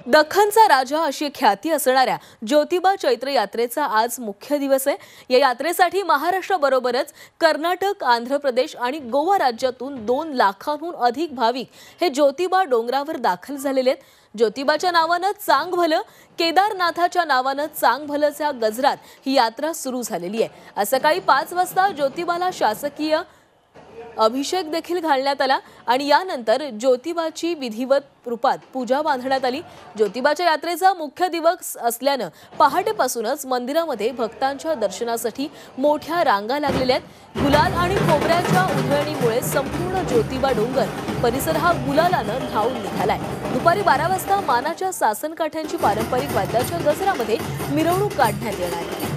दख्खनचा राजा अशी ख्याती असणाऱ्या ज्योतिबा चैत्र यात्रेचा आज मुख्य दिवस आहे। या यात्रेसाठी महाराष्ट्राबरोबरच कर्नाटक, आंध्र प्रदेश आणि गोवा राज्यातून 2 लाखांहून अधिक भाविक हे ज्योतिबा डोंगरावर दाखल झालेले आहेत। ज्योतिबाच्या नावानं चांग भलं, केदारनाथाच्या नावानं चांग भलंच्या गजरात ही यात्रा सुरू झालेली आहे। आज सकाळी 5 वाजता ज्योतिबाला शासकीय अभिषेक देखील घालण्यात आला आणि यानंतर ज्योतिबाची विधिवत रूपात पूजा बांधण्यात आली। ज्योतिबाच्या यात्रेचा मुख्य दिवस असल्याने पहाटेपासूनच मंदिरामध्ये भक्तांच्या दर्शनासाठी मोठ्या रांगा लागलेल्या आहेत। गुलाल आणि खोबऱ्याच्या उधळणीमुळे संपूर्ण ज्योतिबा डोंगर परिसर हा गुलालाने न्हाऊन निघालाय। दुपारी 12 वाजता मानाच्या सासनकाठ्यांची पारंपरिक वाद्याच्या गजरामध्ये मिरवणूक काढण्यात येणार आहे।